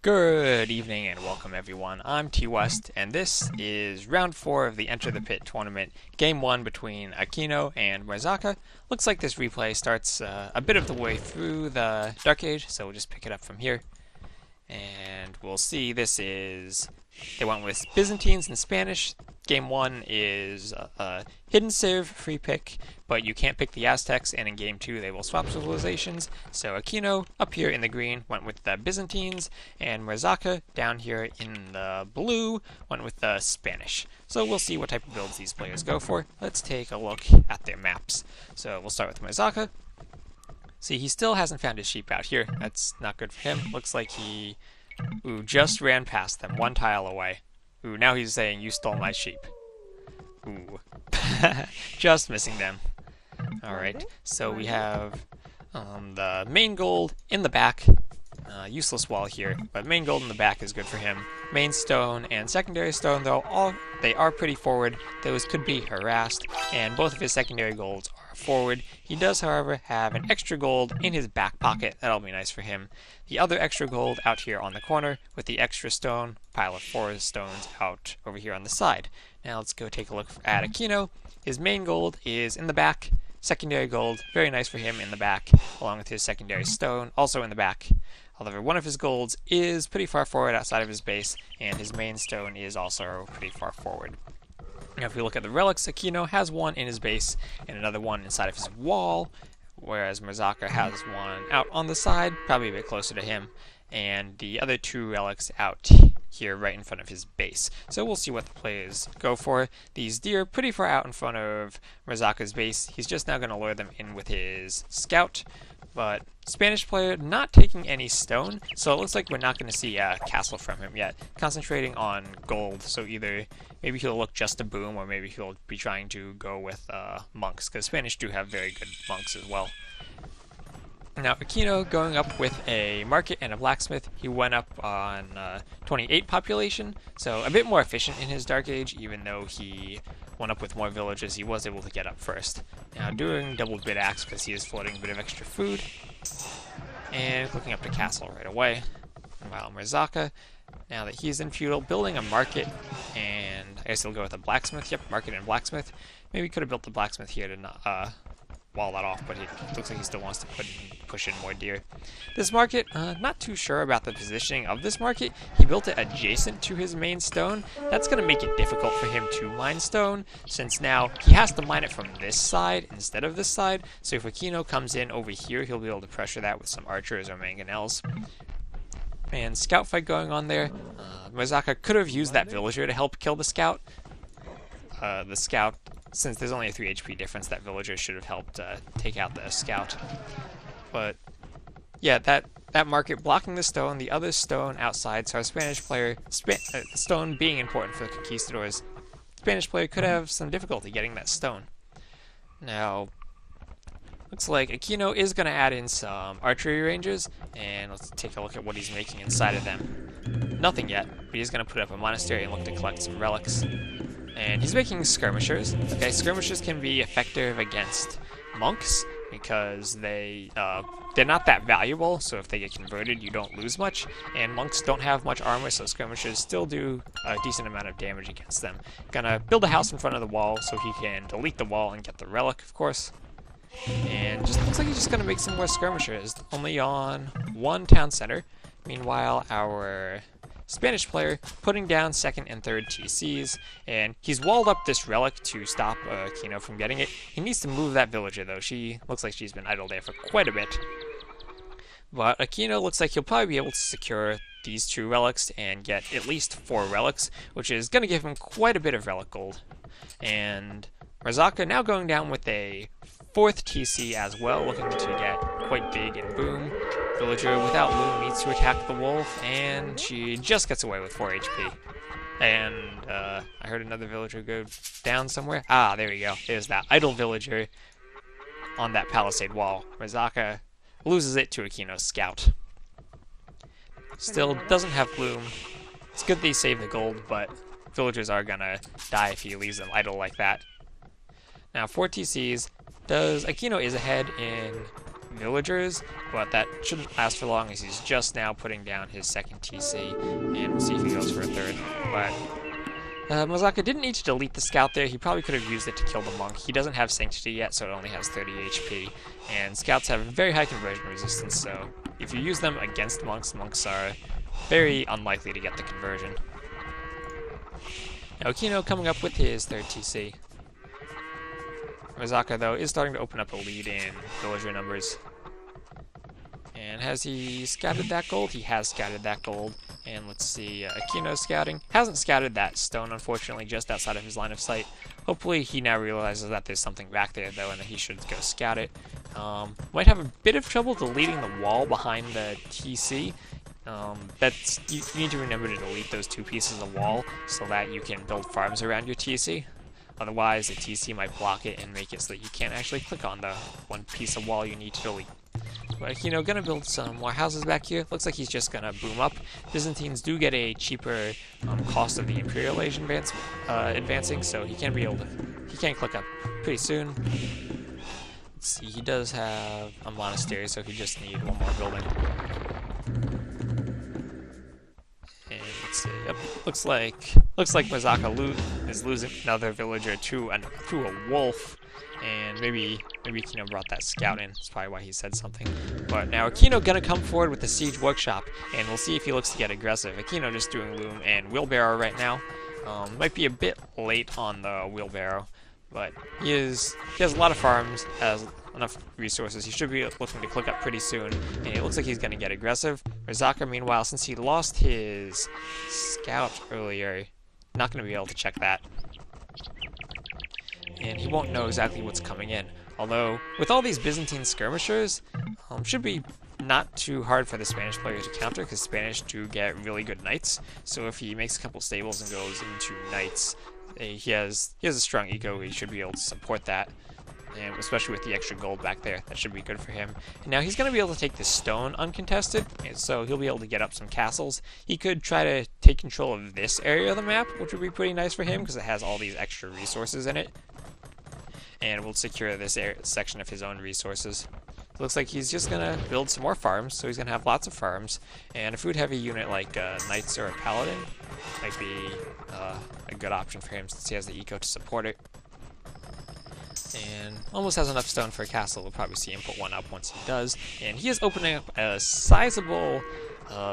Good evening and welcome everyone. I'm T West and this is round 4 of the Enter the Pit tournament, game 1 between AkeNo and Murzaca. Looks like this replay starts a bit of the way through the Dark Age, so we'll just pick it up from here. And we'll see they went with Byzantines and Spanish. Game 1 is a hidden civ free pick, but you can't pick the Aztecs, and in Game 2 they will swap civilizations. So AkeNo, up here in the green, went with the Byzantines, and Murzaca, down here in the blue, went with the Spanish. So we'll see what type of builds these players go for. Let's take a look at their maps. So we'll start with Murzaca. See, he still hasn't found his sheep out here. That's not good for him. Looks like he just ran past them, one tile away. Now he's saying, "You stole my sheep." Just missing them. Alright, so we have the main gold in the back. Useless wall here, but main gold in the back is good for him. Main stone and secondary stone, though, they are pretty forward. Those could be harassed, and both of his secondary golds are forward. He does, however, have an extra gold in his back pocket. That'll be nice for him. The other extra gold out here on the corner, with the extra stone, pile of 4 stones out over here on the side. Now let's go take a look at AkeNo. His main gold is in the back. Secondary gold, very nice for him in the back, along with his secondary stone, also in the back. However, one of his golds is pretty far forward outside of his base, and his main stone is also pretty far forward. Now, if we look at the relics, AkeNo has one in his base and another one inside of his wall, whereas Murzaca has one out on the side, probably a bit closer to him, and the other 2 relics out here right in front of his base. So we'll see what the players go for. These deer pretty far out in front of Murzaca's base. He's just now going to lure them in with his scout. But Spanish player not taking any stone, so it looks like we're not going to see a castle from him yet. Concentrating on gold, so either maybe he'll look just a boom, or maybe he'll be trying to go with monks, because Spanish do have very good monks as well. Now, AkeNo going up with a market and a blacksmith. He went up on 28 population, so a bit more efficient in his Dark Age, even though he went up with more villages. He was able to get up first. Now, doing double bit axe because he is floating a bit of extra food, and clicking up to castle right away. While Murzaca, now that he's in feudal, building a market, and I guess he'll go with a blacksmith. Yep, market and blacksmith. Maybe he could have built the blacksmith here to not wall that off, but it looks like he still wants to push in more deer. This market, not too sure about the positioning of this market. He built it adjacent to his main stone. That's going to make it difficult for him to mine stone, since now he has to mine it from this side instead of this side. So if AkeNo comes in over here, he'll be able to pressure that with some archers or mangonels. And scout fight going on there. Murzaca could have used that villager to help kill the scout. Since there's only a 3 HP difference, that villager should have helped take out the scout. But yeah, that market blocking the stone, the other stone outside, so our Spanish player, stone being important for the conquistadors, Spanish player could have some difficulty getting that stone. Now, looks like AkeNo is going to add in some archery ranges, and let's take a look at what he's making inside of them. Nothing yet, but he's going to put up a monastery and look to collect some relics. And he's making skirmishers. Okay, skirmishers can be effective against monks because they're not that valuable, so if they get converted, you don't lose much. And monks don't have much armor, so skirmishers still do a decent amount of damage against them. Gonna build a house in front of the wall so he can delete the wall and get the relic, of course. And just looks like he's just gonna make some more skirmishers, only on 1 town center. Meanwhile, our Spanish player putting down 2nd and 3rd TCs, and he's walled up this relic to stop AkeNo from getting it. He needs to move that villager, though. She looks like she's been idle there for quite a bit. But AkeNo looks like he'll probably be able to secure these 2 relics and get at least 4 relics, which is going to give him quite a bit of relic gold. And Murzaca now going down with a 4th TC as well, looking to get quite big and boom. Villager without loom needs to attack the wolf, and she just gets away with 4 HP. And I heard another villager go down somewhere. Ah, there we go. There's that idle villager on that palisade wall. Murzaca loses it to AkeNo's scout. Still doesn't have bloom. It's good they save the gold, but villagers are gonna die if he leaves them idle like that. Now 4 TCs. AkeNo is ahead in villagers, but that shouldn't last for long as he's just now putting down his second TC, and we'll see if he goes for a third. But Murzaca didn't need to delete the scout there. He probably could have used it to kill the monk. He doesn't have sanctity yet, so it only has 30 HP, and scouts have very high conversion resistance, so if you use them against monks, monks are very unlikely to get the conversion. Now AkeNo coming up with his third TC. Murzaca, though, is starting to open up a lead in villager numbers. And has he scouted that gold? He has scouted that gold. And let's see, AkeNo scouting. Hasn't scouted that stone, unfortunately, just outside of his line of sight. Hopefully he now realizes that there's something back there, though, and that he should go scout it. Might have a bit of trouble deleting the wall behind the TC. You need to remember to delete those two pieces of wall so that you can build farms around your TC. Otherwise, the TC might block it and make it so that you can't actually click on the one piece of wall you need to delete. But AkeNo gonna build some more houses back here. Looks like he's just gonna boom up. Byzantines do get a cheaper cost of the Imperial Age advancing, so he can click up pretty soon. Let's see, he does have a monastery, so he just needs one more building. And let's see. Yep, looks like Murzaca is losing another villager to a wolf, and maybe AkeNo brought that scout in. That's probably why he said something. But now AkeNo gonna come forward with the siege workshop, and we'll see if he looks to get aggressive. AkeNo just doing loom and wheelbarrow right now. Might be a bit late on the wheelbarrow, but he has a lot of farms, has enough resources. He should be looking to click up pretty soon, and it looks like he's going to get aggressive. Murzaca, meanwhile, since he lost his scout earlier, not going to be able to check that. And he won't know exactly what's coming in. Although, with all these Byzantine skirmishers, should be not too hard for the Spanish player to counter, because Spanish do get really good knights. So if he makes a couple stables and goes into knights, he has a strong eco. He should be able to support that. And especially with the extra gold back there, that should be good for him. And now he's going to be able to take this stone uncontested, and so he'll be able to get up some castles. He could try to take control of this area of the map, which would be pretty nice for him, because it has all these extra resources in it. And will secure this section of his own resources. It looks like he's just going to build some more farms, so he's going to have lots of farms. And a food-heavy unit like Knights or a Paladin might be a good option for him, since he has the eco to support it. And almost has enough stone for a castle. We'll probably see him put one up once he does. And he is opening up a sizable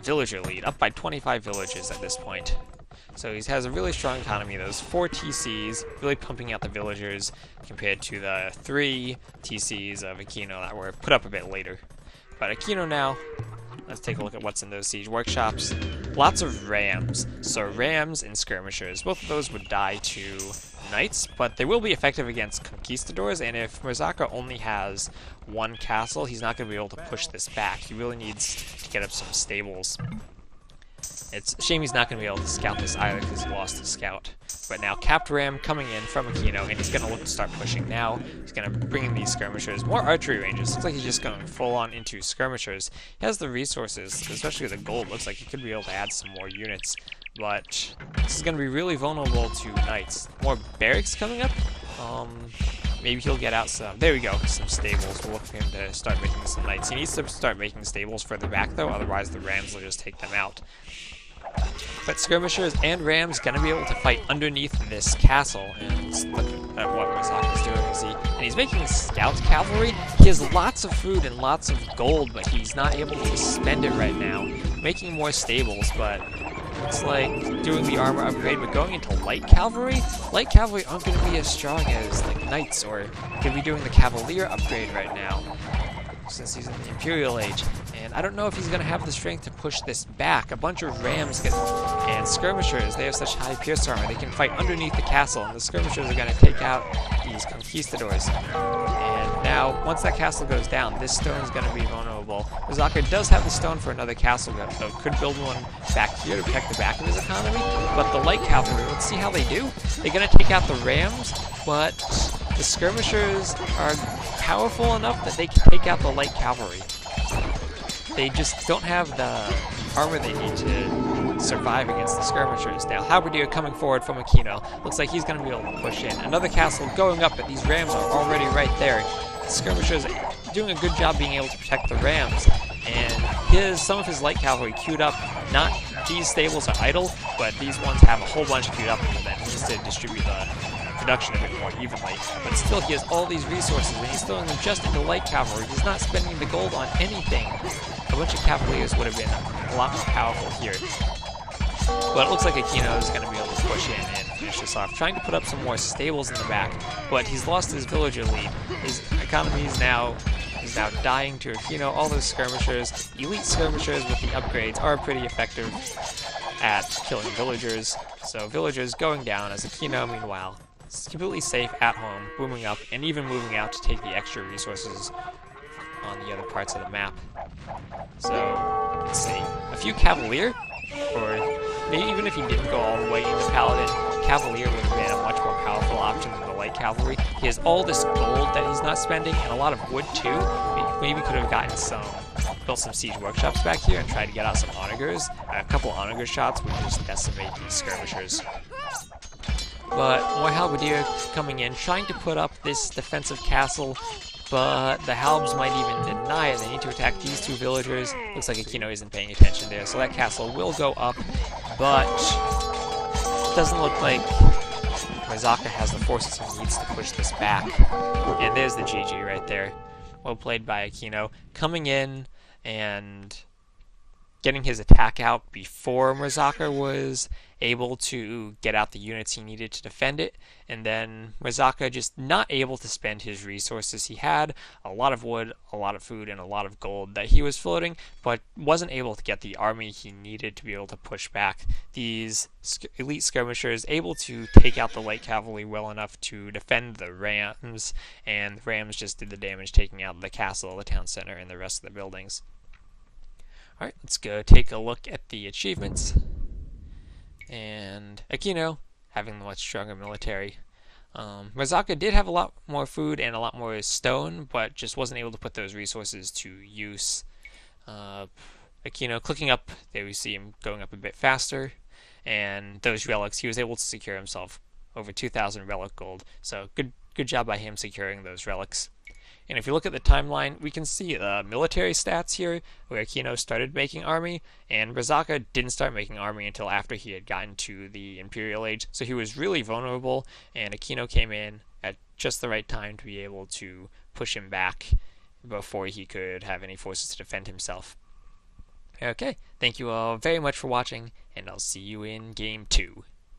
villager lead, up by 25 villages at this point. So he has a really strong economy. Those 4 TCs, really pumping out the villagers compared to the 3 TCs of AkeNo that were put up a bit later. But AkeNo now, let's take a look at what's in those siege workshops. Lots of rams. So rams and skirmishers. Both of those would die to knights, but they will be effective against conquistadors, and if Murzaca only has 1 castle, he's not going to be able to push this back. He really needs to get up some stables. It's a shame he's not going to be able to scout this either, because he lost his scout. But now capped ram coming in from AkeNo, and he's going to look to start pushing now. He's going to bring in these skirmishers. More archery ranges. Looks like he's just going full on into skirmishers. He has the resources, especially the gold. Looks like he could be able to add some more units. But this is going to be really vulnerable to knights. More barracks coming up. Maybe he'll get out some. There we go. Some stables. We'll look for him to start making some knights. He needs to start making stables further back, though. Otherwise, the rams will just take them out. But skirmishers and rams going to be able to fight underneath this castle. And let's look at what Murzaca's doing. And he's making scout cavalry. He has lots of food and lots of gold, but he's not able to spend it right now. Making more stables, but it's like doing the armor upgrade, but going into light cavalry aren't going to be as strong as like knights, or could be doing the cavalier upgrade right now, since he's in the Imperial Age. And I don't know if he's going to have the strength to push this back. A bunch of rams and skirmishers, they have such high pierce armor, they can fight underneath the castle, and the skirmishers are going to take out these conquistadors. And now, once that castle goes down, this stone is going to be vulnerable. Murzaca does have the stone for another castle, so could build one back here to protect the back of his economy. But the light cavalry, let's see how they do. They're going to take out the rams, but the skirmishers are powerful enough that they can take out the light cavalry. They just don't have the armor they need to survive against the skirmishers. Now, Halberdier coming forward from AkeNo. Looks like he's going to be able to push in. Another castle going up, but these rams are already right there. The skirmishers doing a good job being able to protect the rams, and some of his light cavalry queued up. Not these stables are idle, but these ones have a whole bunch queued up that needs to distribute the production a bit more evenly. But still, he has all these resources, and he's throwing them just into light cavalry. He's not spending the gold on anything. A bunch of cavaliers would have been a lot more powerful here. But it looks like AkeNo is going to be able to push in and finish this off, trying to put up some more stables in the back, but he's lost his villager lead. His economy is now dying to AkeNo. All those skirmishers, elite skirmishers with the upgrades, are pretty effective at killing villagers. So villagers going down as AkeNo, meanwhile, is completely safe at home, booming up, and even moving out to take the extra resources on the other parts of the map. So, let's see. A few Cavalier, or maybe even if he didn't go all the way into Paladin, Cavalier would have been a much more powerful option than the Light Cavalry. He has all this gold that he's not spending, and a lot of wood too. Maybe could have gotten built some siege workshops back here and tried to get out some onagers. A couple onager shots would just decimate these skirmishers. But more halberdier coming in, trying to put up this defensive castle, but the Halbs might even deny it. They need to attack these two villagers. Looks like AkeNo isn't paying attention there, so that castle will go up, but it doesn't look like Murzaca has the forces he needs to push this back. And there's the GG right there. Well played by AkeNo, coming in and getting his attack out before Murzaca was able to get out the units he needed to defend it, and then Murzaca just not able to spend his resources. He had a lot of wood, a lot of food, and a lot of gold that he was floating, but wasn't able to get the army he needed to be able to push back these elite skirmishers, able to take out the light cavalry well enough to defend the rams, and the rams just did the damage, taking out the castle, the town center, and the rest of the buildings. Alright, let's go take a look at the achievements. And AkeNo having the much stronger military. Murzaca did have a lot more food and a lot more stone, but just wasn't able to put those resources to use. AkeNo clicking up, there we see him going up a bit faster, and those relics, he was able to secure himself over 2,000 relic gold. So good job by him securing those relics. And if you look at the timeline, we can see the military stats here, where AkeNo started making army, and Murzaca didn't start making army until after he had gotten to the Imperial Age. So he was really vulnerable, and AkeNo came in at just the right time to be able to push him back before he could have any forces to defend himself. Okay, thank you all very much for watching, and I'll see you in Game 2.